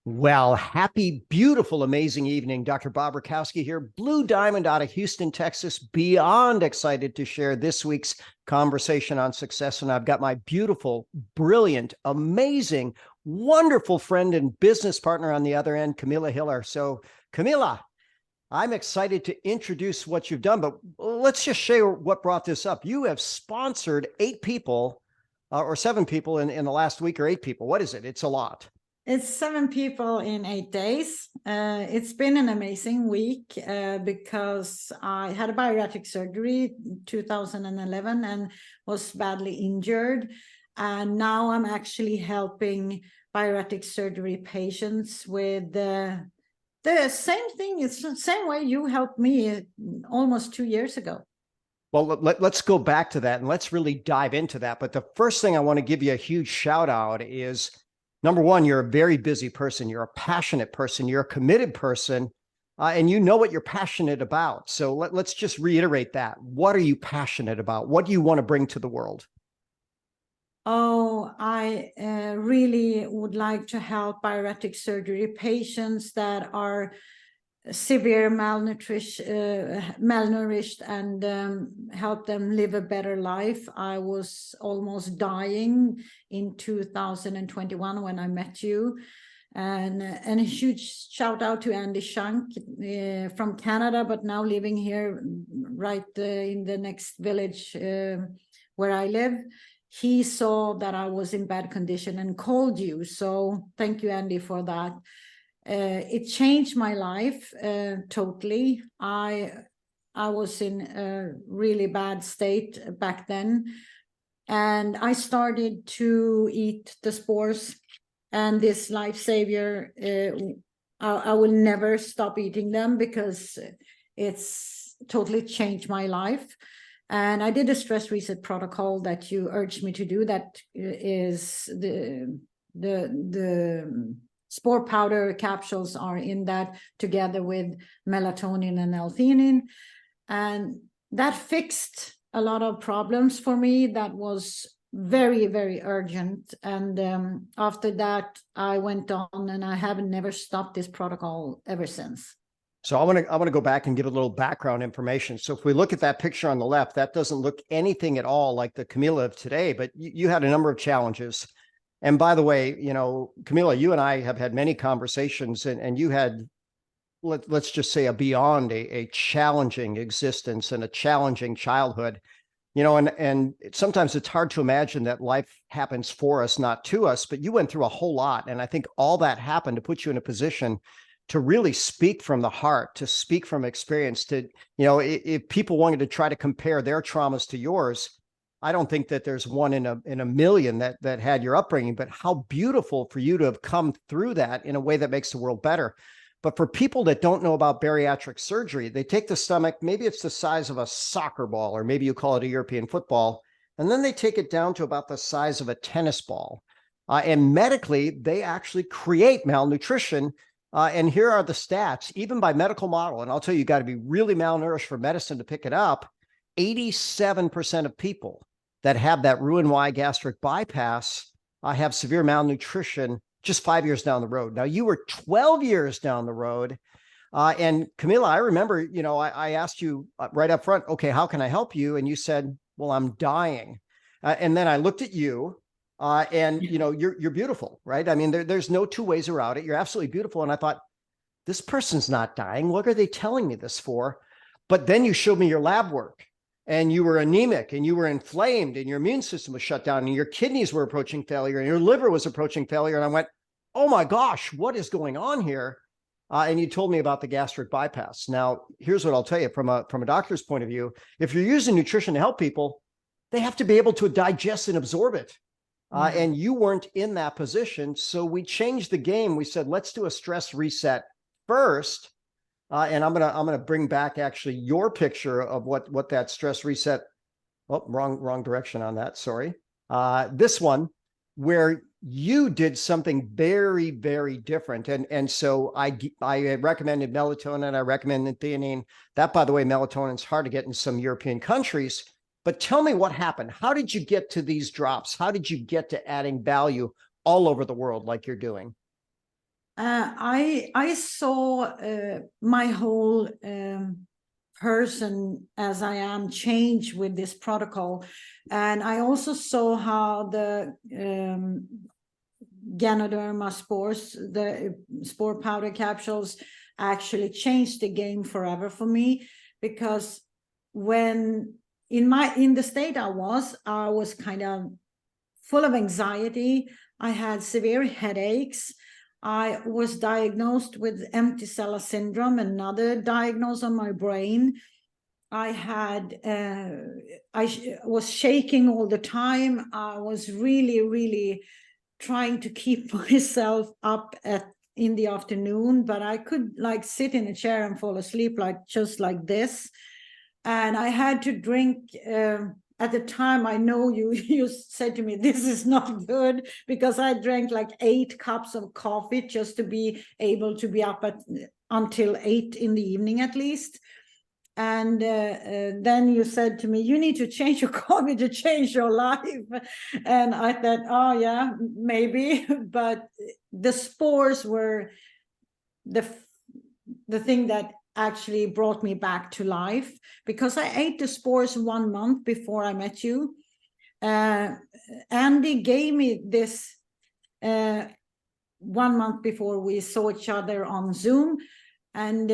Well, happy, beautiful, amazing evening. Dr. Bobrakowski here, Blue Diamond out of Houston, Texas. Beyond excited to share this week's conversation on success. And I've got my beautiful, brilliant, amazing, wonderful friend and business partner on the other end, Camilla Hiller. So, Camilla, I'm excited to introduce what you've done, but let's just share what brought this up. You have sponsored 8 people or 7 people in the last week, or 8 people. What is it? It's a lot. It's 7 people in 8 days. It's been an amazing week because I had a bariatric surgery in 2011 and was badly injured. And now I'm actually helping bariatric surgery patients with the same thing. It's the same way you helped me almost 2 years ago. Well, let's go back to that and let's really dive into that. But the first thing I want to give you a huge shout out is, number one, you're a very busy person. You're a passionate person. You're a committed person, and you know what you're passionate about. So let's just reiterate that. What are you passionate about? What do you want to bring to the world? Oh, I really would like to help bariatric surgery patients that are severe malnourished and help them live a better life. I was almost dying in 2021 when I met you. And a huge shout out to Andy Shank from Canada, but now living here right in the next village where I live. He saw that I was in bad condition and called you. So thank you, Andy, for that. It changed my life totally. I was in a really bad state back then, and I started to eat the spores and this life savior. I will never stop eating them because it's totally changed my life. And I did a stress reset protocol that you urged me to do. That is the spore powder capsules are in that, together with melatonin and L-theanine. And that fixed a lot of problems for me. That was very, very urgent. And after that, I went on and I haven't never stopped this protocol ever since. So I want to go back and give a little background information. So if we look at that picture on the left, that doesn't look anything at all like the Camilla of today, but you had a number of challenges. And by the way, Camilla, you and I have had many conversations, and you had, let's just say, beyond a challenging existence and a challenging childhood, and sometimes it's hard to imagine that life happens for us, not to us, but you went through a whole lot. And I think all that happened to put you in a position to really speak from the heart, to speak from experience, to, if people wanted to try to compare their traumas to yours, I don't think that there's one in a million that had your upbringing, but how beautiful for you to have come through that in a way that makes the world better. But for people that don't know about bariatric surgery, they take the stomach, maybe it's the size of a soccer ball, or maybe you call it a European football, and then they take it down to about the size of a tennis ball. And medically, they actually create malnutrition. And here are the stats, even by medical model. And I'll tell you, you got to be really malnourished for medicine to pick it up. 87% of people that have that Roux-en-Y gastric bypass have severe malnutrition just 5 years down the road. Now, you were 12 years down the road. And Camilla, I remember, I asked you right up front, okay, how can I help you? And you said, well, I'm dying. And then I looked at you. And you're beautiful, right? I mean, there's no two ways around it. You're absolutely beautiful. And I thought, this person's not dying. What are they telling me this for? But then you showed me your lab work, and you were anemic, and you were inflamed, and your immune system was shut down, and your kidneys were approaching failure, and your liver was approaching failure. And I went, oh my gosh, what is going on here? And you told me about the gastric bypass. Now, here's what I'll tell you from a doctor's point of view. If you're using nutrition to help people, they have to be able to digest and absorb it. And you weren't in that position. So we changed the game. We said, let's do a stress reset first. And I'm gonna bring back actually your picture of what that stress reset. Oh, wrong direction on that. Sorry. This one, where you did something very, very different. And so I recommended melatonin. I recommended theanine. That, by the way, melatonin is hard to get in some European countries. But tell me what happened. How did you get to these drops? How did you get to adding value all over the world like you're doing? I saw my whole person as I am change with this protocol, and I also saw how the Ganoderma spores, the spore powder capsules, actually changed the game forever for me, because when in the state I was kind of full of anxiety. I had severe headaches. I was diagnosed with empty cell syndrome, another diagnosis on my brain. I had, was shaking all the time. I was really, really trying to keep myself up in the afternoon, but I could like sit in a chair and fall asleep just like this. And I had to drink, at the time, I know you said to me, this is not good, because I drank like 8 cups of coffee just to be able to be up until 8 in the evening at least. And then you said to me, you need to change your coffee to change your life. And I thought, oh yeah, maybe. But the spores were the thing that actually brought me back to life, because I ate the spores 1 month before I met you. Andy gave me this 1 month before we saw each other on Zoom, and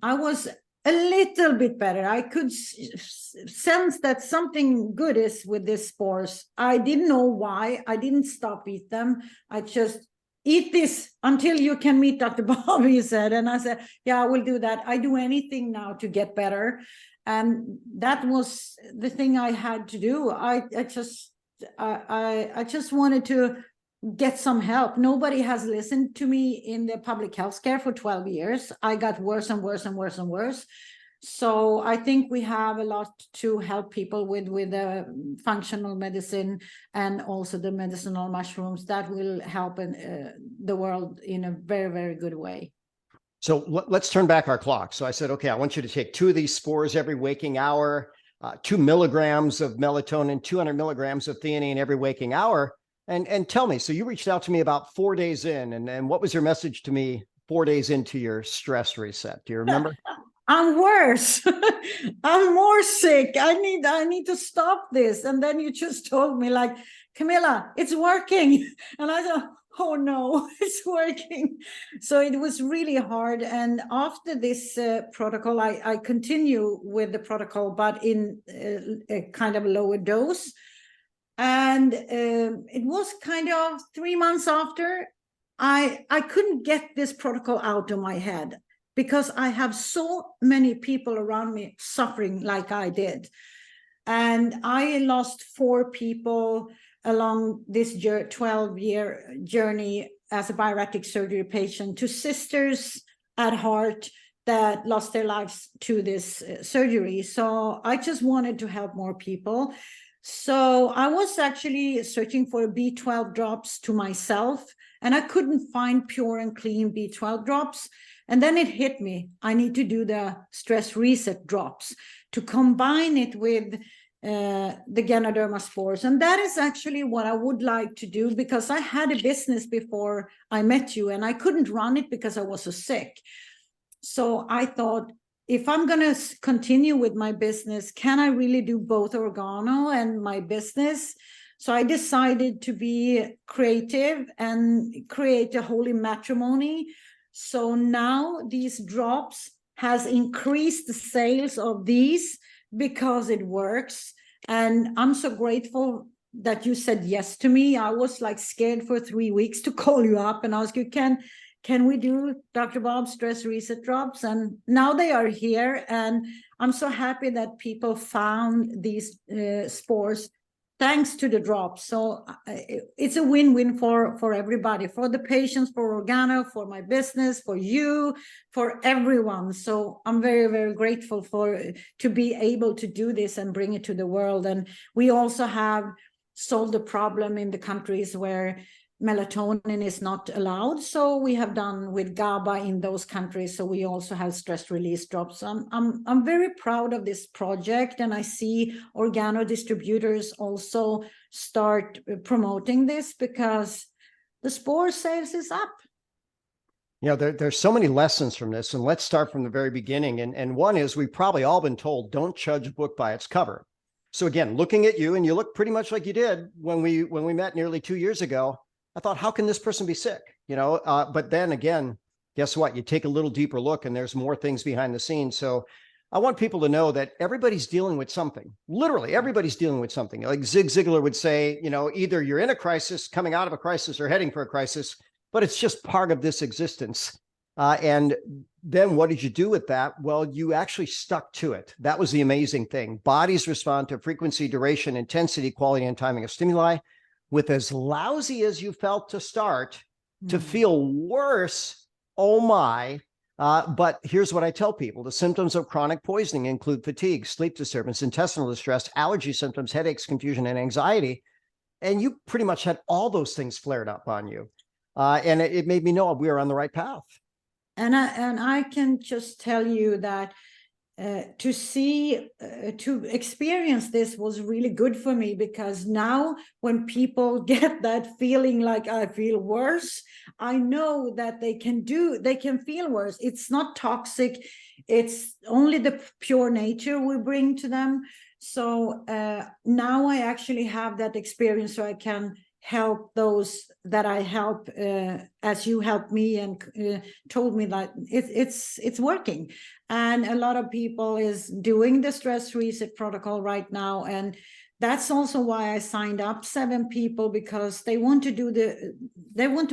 I was a little bit better. I could sense that something good is with these spores. I didn't know why. I didn't stop eat them. I just eat this until you can meet Dr. Bob, he said. And I said, yeah, I will do that. I do anything now to get better. And that was the thing I had to do. I just wanted to get some help. Nobody has listened to me in the public health care for 12 years. I got worse and worse and worse and worse. So I think we have a lot to help people with functional medicine, and also the medicinal mushrooms that will help in the world in a very, very good way. So let's turn back our clock. So I said, okay, I want you to take 2 of these spores every waking hour, 2 milligrams of melatonin, 200 milligrams of theanine every waking hour. And tell me, so you reached out to me about 4 days in, and what was your message to me 4 days into your stress reset? Do you remember? I'm worse. I'm more sick. I need to stop this. And then you just told me, like, Camilla, it's working. And I thought, oh no, it's working. So it was really hard. And after this protocol, I continue with the protocol, but in a kind of lower dose. And it was kind of 3 months after, I couldn't get this protocol out of my head, because I have so many people around me suffering like I did. And I lost 4 people along this 12-year journey as a bariatric surgery patient, to sisters at heart that lost their lives to this surgery. So I just wanted to help more people. So I was actually searching for B12 drops to myself, and I couldn't find pure and clean B12 drops. And then it hit me, I need to do the stress reset drops to combine it with the Ganoderma spores. And that is actually what I would like to do, because I had a business before I met you, and I couldn't run it because I was so sick. So I thought, if I'm going to continue with my business, can I really do both organo and my business? So I decided to be creative and create a holy matrimony. So now these drops has increased the sales of these because it works. And I'm so grateful that you said yes to me. I was like scared for 3 weeks to call you up and ask you, can we do Dr. Bob's stress reset drops? And now they are here. And I'm so happy that people found these spores thanks to the drops. So it's a win-win for everybody, for the patients, for Organo, for my business, for you, for everyone. So I'm very, very grateful to be able to do this and bring it to the world. And we also have solved the problem in the countries where melatonin is not allowed. So we have done with GABA in those countries. So we also have stress release drops. I'm very proud of this project, and I see Organo distributors also start promoting this, because the spore sales is up. You know, there's so many lessons from this, and let's start from the very beginning. And one is we've probably all been told, don't judge a book by its cover. So again, looking at you, and you look pretty much like you did when we met nearly 2 years ago, I thought, how can this person be sick? You know, but then again, guess what? You take a little deeper look, and there's more things behind the scenes. So I want people to know that everybody's dealing with something. Literally, everybody's dealing with something. Like Zig Ziglar would say, you know, either you're in a crisis, coming out of a crisis, or heading for a crisis, but it's just part of this existence. And then what did you do with that? Well, you actually stuck to it. That was the amazing thing. Bodies respond to frequency, duration, intensity, quality, and timing of stimuli. With as lousy as you felt to start, to feel worse, oh my. But here's what I tell people. The symptoms of chronic poisoning include fatigue, sleep disturbance, intestinal distress, allergy symptoms, headaches, confusion, and anxiety. And you pretty much had all those things flared up on you. And it made me know we were on the right path. And I can just tell you that to experience this was really good for me, because now when people get that feeling like I feel worse, I know that they can feel worse. It's not toxic. It's only the pure nature we bring to them. So now I actually have that experience, so I can help those that I help, as you helped me and told me that it's working. And a lot of people is doing the stress reset protocol right now, and that's also why I signed up 7 people, because they want to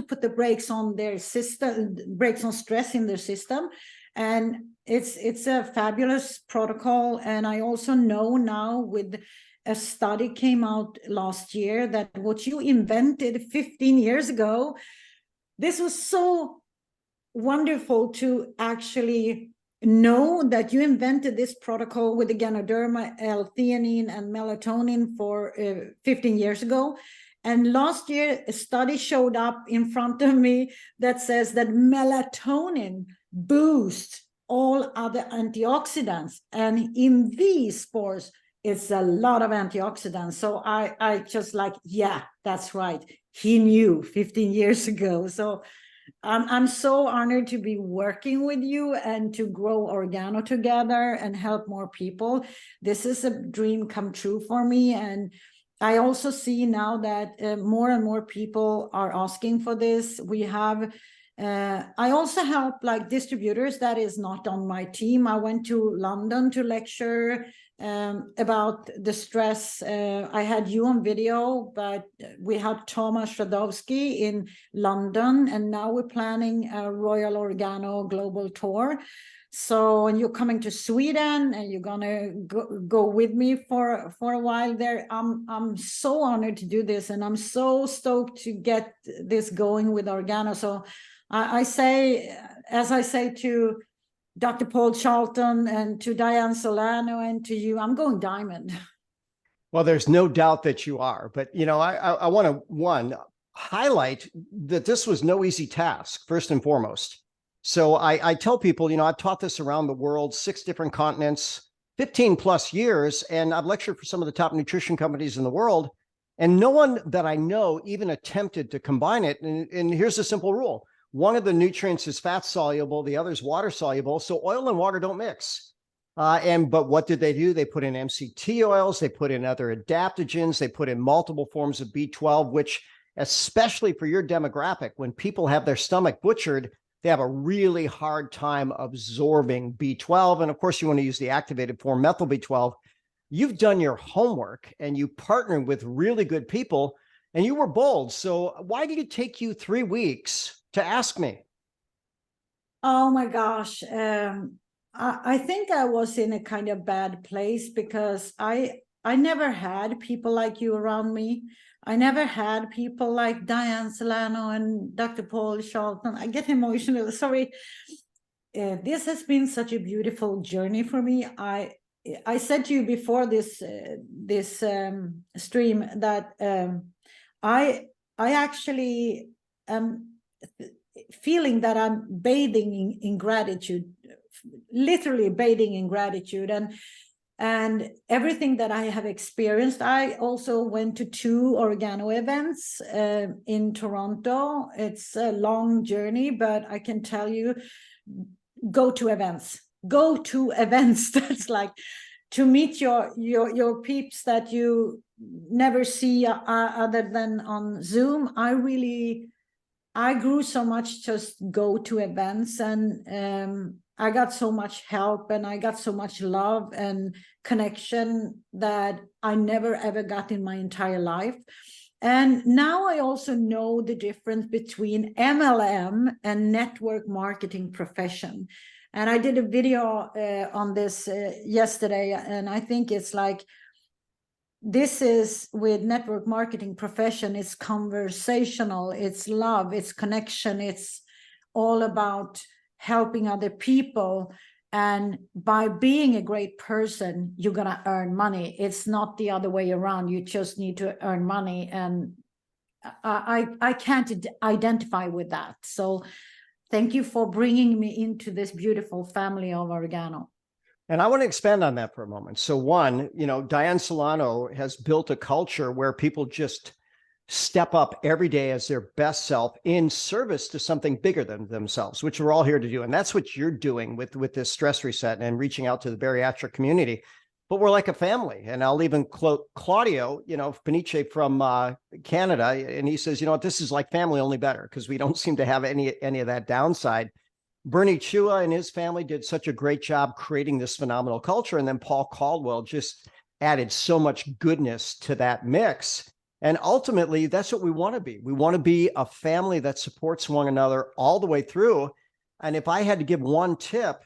put the brakes on their system, brakes on stress in their system. And it's a fabulous protocol. And I also know now, with a study came out last year, that what you invented 15 years ago, this was so wonderful to actually know that you invented this protocol with the Ganoderma, L-theanine, and melatonin for 15 years ago. And last year, a study showed up in front of me that says that melatonin boosts all other antioxidants. And in these spores, it's a lot of antioxidants. So I just like, yeah, that's right. He knew 15 years ago. So I'm so honored to be working with you and to grow Organo together and help more people. This is a dream come true for me. And I also see now that more and more people are asking for this. We have I also help like distributors that is not on my team. I went to London to lecture about the stress. I had you on video, but we had Thomas Shadowski in London, and now we're planning a Royal Organo global tour. So, and you're coming to Sweden, and you're gonna go with me for a while there. I'm so honored to do this, and I'm so stoked to get this going with Organo. So I say, as I say to Dr. Paul Charlton and to Diane Solano and to you, I'm going diamond. Well, there's no doubt that you are. But, you know, I want to, highlight that this was no easy task, first and foremost. So I tell people, you know, I've taught this around the world, 6 different continents, 15 plus years, and I've lectured for some of the top nutrition companies in the world. And no one that I know even attempted to combine it. And here's a simple rule. One of the nutrients is fat soluble, the other is water soluble. So oil and water don't mix. But what did they do? They put in MCT oils, they put in other adaptogens, they put in multiple forms of B12, which, especially for your demographic, when people have their stomach butchered, they have a really hard time absorbing B12. And of course, you want to use the activated form, methyl B12. You've done your homework and you partnered with really good people and you were bold. So why did it take you 3 weeks to ask me? Oh my gosh. I think I was in a kind of bad place, because I never had people like you around me. I never had people like Diane Solano and Dr. Paul Charlton. I get emotional. Sorry. This has been such a beautiful journey for me. I said to you before this stream that I actually am feeling that I'm bathing in gratitude, literally bathing in gratitude. And And everything that I have experienced, I also went to 2 organo events in Toronto. It's a long journey, but I can tell you, go to events. Go to events. That's like to meet your peeps that you never see other than on Zoom. I grew so much, just go to events, and I got so much help, and I got so much love and connection that I never ever got in my entire life. And now I also know the difference between MLM and network marketing profession. And I did a video on this yesterday, and I think it's like, this is with network marketing profession, it's conversational, it's love, it's connection, it's all about helping other people. And by being a great person, you're going to earn money. It's not the other way around. You just need to earn money. And I can't identify with that. So thank you for bringing me into this beautiful family of Oregano. And I want to expand on that for a moment. So one, Diane Solano has built a culture where people just step up every day as their best self in service to something bigger than themselves, which we're all here to do. And that's what you're doing with this stress reset and reaching out to the bariatric community. But we're like a family. And I'll even quote Claudio, Peniche from Canada. And he says, this is like family, only better, because we don't seem to have any of that downside. Bernie Chua and his family did such a great job creating this phenomenal culture. And then Paul Caldwell just added so much goodness to that mix. And ultimately, that's what we want to be. We want to be a family that supports one another all the way through. And if I had to give one tip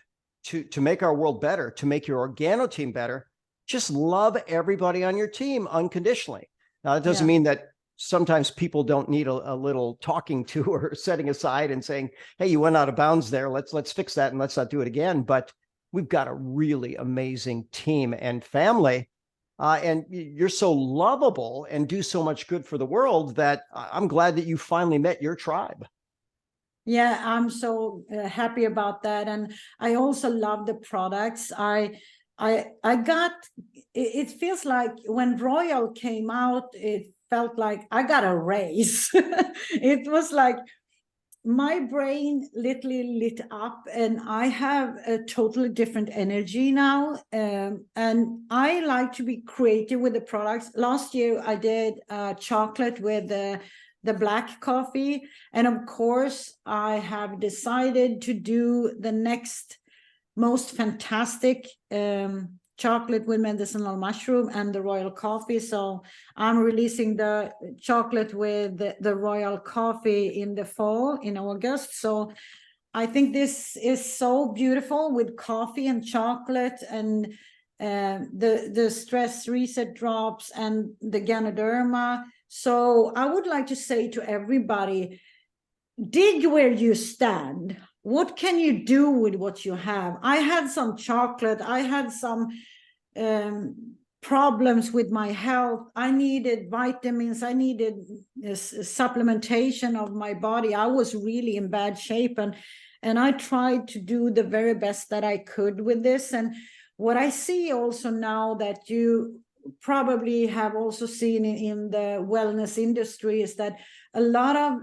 to make our world better, to make your organo team better, just love everybody on your team unconditionally. Now, that doesn't mean that sometimes people don't need a little talking to or setting aside and saying, hey, you went out of bounds there. Let's fix that and let's not do it again. But we've got a really amazing team and family. And you're so lovable and do so much good for the world that I'm glad that you finally met your tribe. Yeah, I'm so happy about that. And I also love the products. I got, it feels like when Royal came out, it felt like I got a raise. It was like my brain literally lit up, and I have a totally different energy now. And I like to be creative with the products. Last year, I did chocolate with the black coffee. And of course, I have decided to do the next most fantastic chocolate with medicinal mushroom and the royal coffee. So I'm releasing the chocolate with the royal coffee in the fall, in August. So I think this is so beautiful with coffee and chocolate and the stress reset drops and the Ganoderma. So I would like to say to everybody, dig where you stand. What can you do with what you have? I had some chocolate. I had some problems with my health. I needed vitamins. I needed supplementation of my body. I was really in bad shape, and I tried to do the very best that I could with this. And what I see also now that you probably have also seen in the wellness industry is that a lot of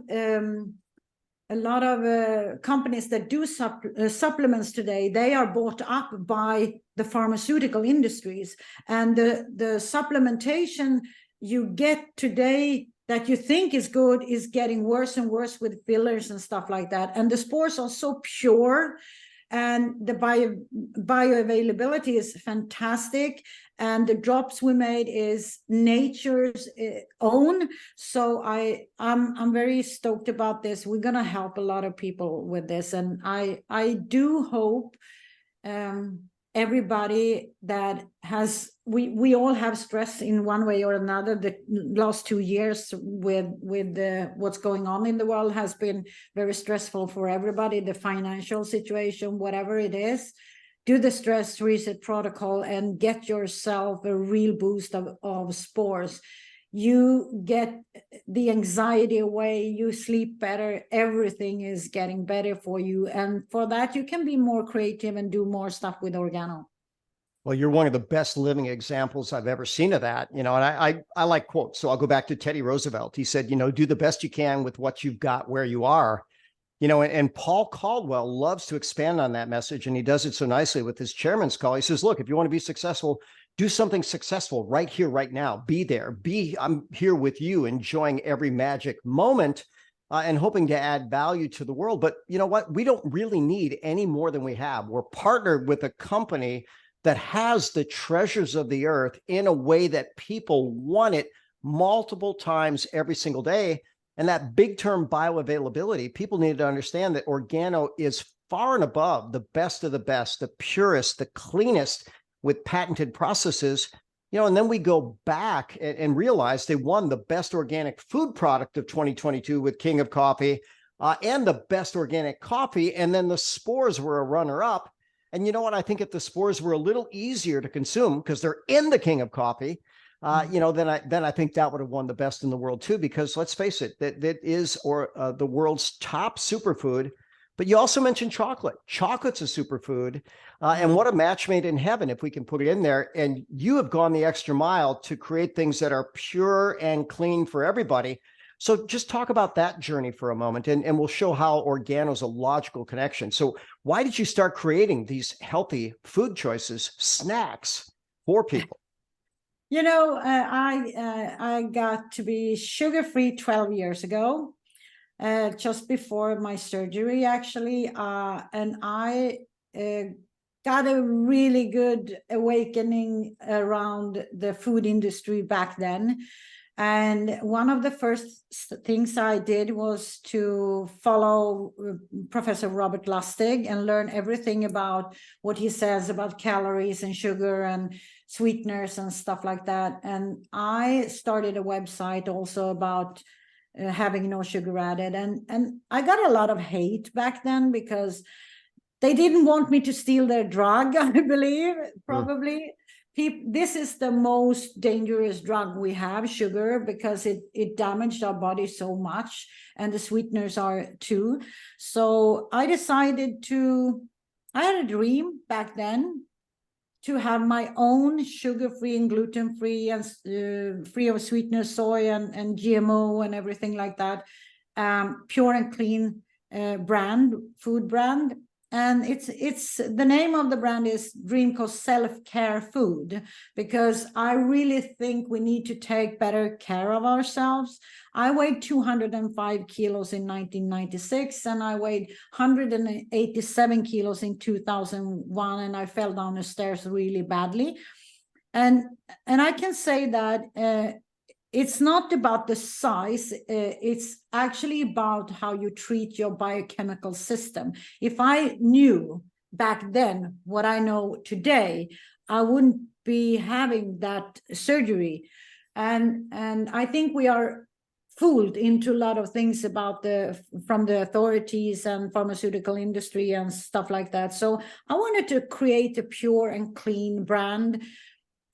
companies that do supplements today, they are bought up by the pharmaceutical industries, and the supplementation you get today that you think is good is getting worse and worse with fillers and stuff like that. And the spores are so pure, and the bioavailability is fantastic, and the drops we made is nature's own. So I'm very stoked about this. We're gonna help a lot of people with this, and I do hope everybody that has, we all have stress in one way or another. The last 2 years with what's going on in the world has been very stressful for everybody. The financial situation, whatever it is, do the stress reset protocol and get yourself a real boost of spores. You get the anxiety away, you sleep better, everything is getting better for you. And for that, you can be more creative and do more stuff with organo. Well, you're one of the best living examples I've ever seen of that, and I like quotes. So I'll go back to Teddy Roosevelt. He said, do the best you can with what you've got where you are. And Paul Caldwell loves to expand on that message, and he does it so nicely with his chairman's call. He says, look, if you want to be successful, do something successful right here, right now. Be there. I'm here with you, enjoying every magic moment and hoping to add value to the world. But you know what? We don't really need any more than we have. We're partnered with a company that has the treasures of the earth in a way that people want it multiple times every single day. And that big term bioavailability, people need to understand that Organo is far and above the best of the best, the purest, the cleanest, with patented processes. And then we go back and realize they won the best organic food product of 2022 with King of Coffee and the best organic coffee. And then the spores were a runner up. And you know what? I think if the spores were a little easier to consume because they're in the King of Coffee, then I think that would have won the best in the world too. Because let's face it, that is the world's top superfood. But you also mentioned chocolate. Chocolate's a superfood, and what a match made in heaven if we can put it in there. And you have gone the extra mile to create things that are pure and clean for everybody. So just talk about that journey for a moment, and we'll show how Organo is a logical connection. So why did you start creating these healthy food choices, snacks for people? I got to be sugar-free 12 years ago, just before my surgery, actually. And I got a really good awakening around the food industry back then. And one of the first things I did was to follow Professor Robert Lustig and learn everything about what he says about calories and sugar and sweeteners and stuff like that. And I started a website also about having no sugar added. And I got a lot of hate back then because they didn't want me to steal their drug, I believe, probably. This is the most dangerous drug we have, sugar, because it damaged our body so much, and the sweeteners are too. So I decided I had a dream back then to have my own sugar-free and gluten-free and free of sweeteners, soy and GMO and everything like that, pure and clean food brand. And it's the name of the brand is Dreamco Self-Care Food, because I really think we need to take better care of ourselves. I weighed 205 kilos in 1996, and I weighed 187 kilos in 2001, and I fell down the stairs really badly. And I can say that it's not about the size, it's actually about how you treat your biochemical system. If I knew back then what I know today, I wouldn't be having that surgery. And I think we are fooled into a lot of things from the authorities and pharmaceutical industry and stuff like that. So I wanted to create a pure and clean brand.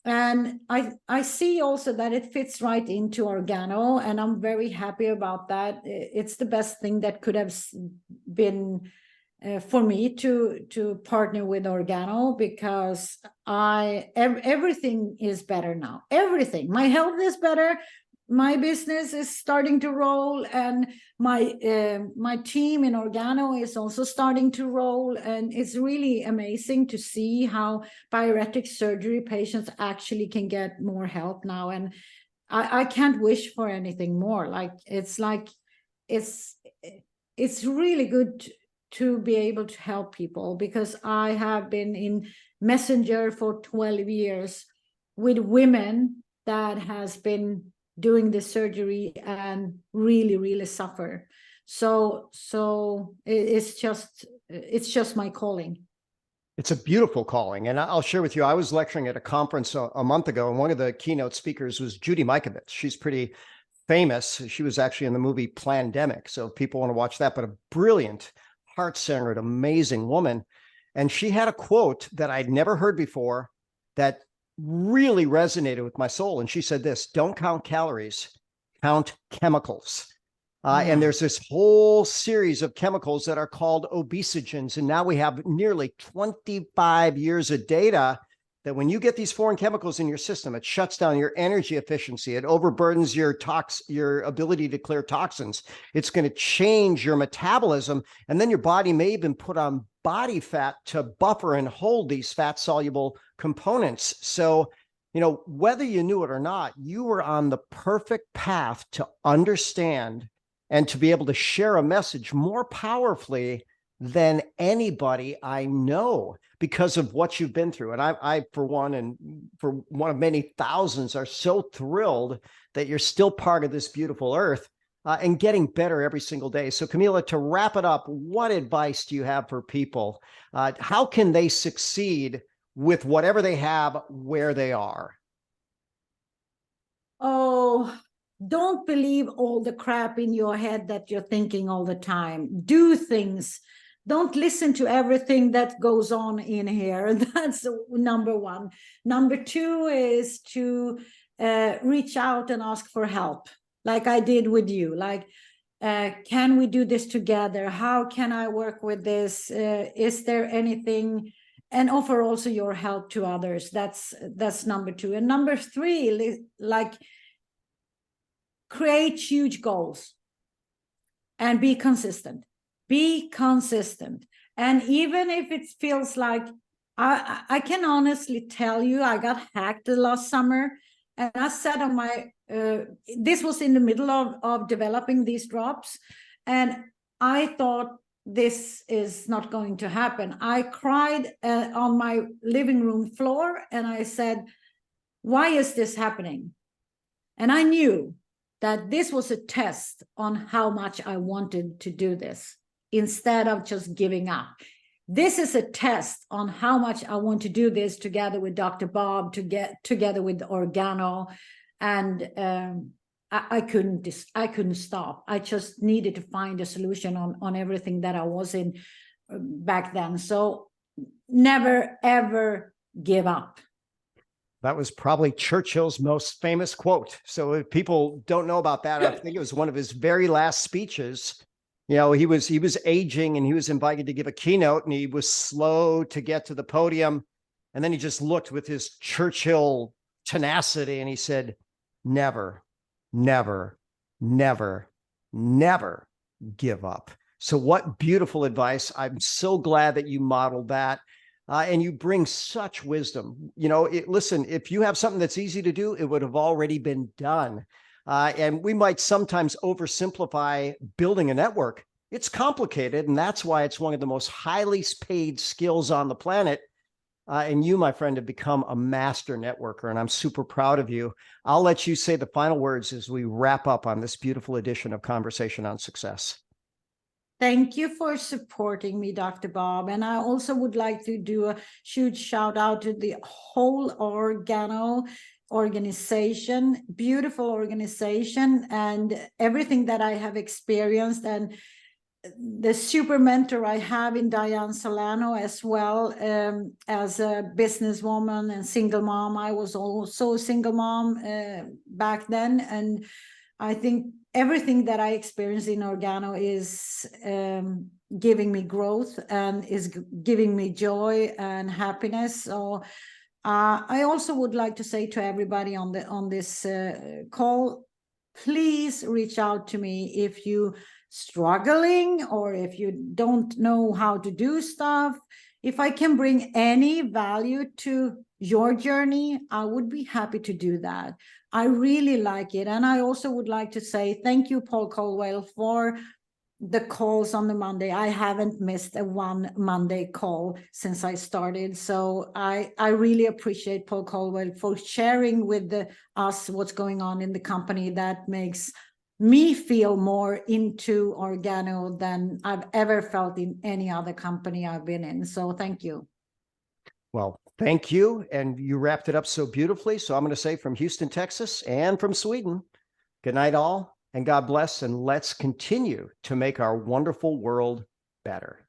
And I see also that it fits right into Organo, and I'm very happy about that. It's the best thing that could have been for me to partner with Organo, because everything is better now. Everything. My health is better. My business is starting to roll, and my team in Organo is also starting to roll. And it's really amazing to see how bariatric surgery patients actually can get more help now. And I can't wish for anything more. It's really good to be able to help people, because I have been in Messenger for 12 years with women that has been doing the surgery and really suffer. So it's just my calling. It's a beautiful calling. And I'll share with you, I was lecturing at a conference a month ago, and one of the keynote speakers was Judy Mikovits. She's pretty famous. She was actually in the movie Plandemic, so if people want to watch that, but a brilliant, heart-centered, amazing woman. And she had a quote that I'd never heard before that really resonated with my soul. And she said this: don't count calories, count chemicals. And there's this whole series of chemicals that are called obesogens. And now we have nearly 25 years of data that when you get these foreign chemicals in your system, it shuts down your energy efficiency. It overburdens your ability to clear toxins. It's going to change your metabolism. And then your body may even put on body fat to buffer and hold these fat soluble components. So, whether you knew it or not, you were on the perfect path to understand and to be able to share a message more powerfully than anybody I know, because of what you've been through. And I, for one, and for one of many thousands, are so thrilled that you're still part of this beautiful earth and getting better every single day. So Camilla, to wrap it up, what advice do you have for people? How can they succeed with whatever they have where they are? Oh, don't believe all the crap in your head that you're thinking all the time. Do things. Don't listen to everything that goes on in here. That's number one. Number two is to reach out and ask for help, like I did with you. Like, can we do this together? How can I work with this? Is there anything? And offer also your help to others. That's number two. And number three, like, create huge goals and be consistent. Be consistent. And even if it feels like, I can honestly tell you, I got hacked the last summer, and I said on my, this was in the middle of developing these drops, and I thought, this is not going to happen. I cried on my living room floor, and I said, why is this happening? And I knew that this was a test on how much I wanted to do this, instead of just giving up. This is a test on how much I want to do this together with Dr. Bob, together with Organo. And I couldn't stop. I just needed to find a solution on everything that I was in back then. So never, ever give up. That was probably Churchill's most famous quote. So if people don't know about that, I think it was one of his very last speeches. He was aging, and he was invited to give a keynote, and he was slow to get to the podium. And then he just looked with his Churchill tenacity, and he said, never, never, never, never give up. So what beautiful advice. I'm so glad that you modeled that. And you bring such wisdom. Listen, if you have something that's easy to do, it would have already been done. And we might sometimes oversimplify building a network. It's complicated, and that's why it's one of the most highly paid skills on the planet. And you, my friend, have become a master networker, and I'm super proud of you. I'll let you say the final words as we wrap up on this beautiful edition of Conversation on Success. Thank you for supporting me, Dr. Bob. And I also would like to do a huge shout out to the whole Organo organization, beautiful organization, and everything that I have experienced, and the super mentor I have in Diane Solano as well, as a businesswoman and single mom. I was also a single mom back then, and I think everything that I experienced in Organo is giving me growth and is giving me joy and happiness. So I also would like to say to everybody on this call, please reach out to me if you struggling or if you don't know how to do stuff. If I can bring any value to your journey, I would be happy to do that. I really like it. And I also would like to say thank you, Paul Colwell, for the calls on the Monday. I haven't missed a one Monday call since I started. So I really appreciate Paul Colwell for sharing with us what's going on in the company. That makes me feel more into Organo than I've ever felt in any other company I've been in. So thank you. Well, thank you. And you wrapped it up so beautifully. So I'm going to say from Houston, Texas, and from Sweden, good night all, and God bless. And let's continue to make our wonderful world better.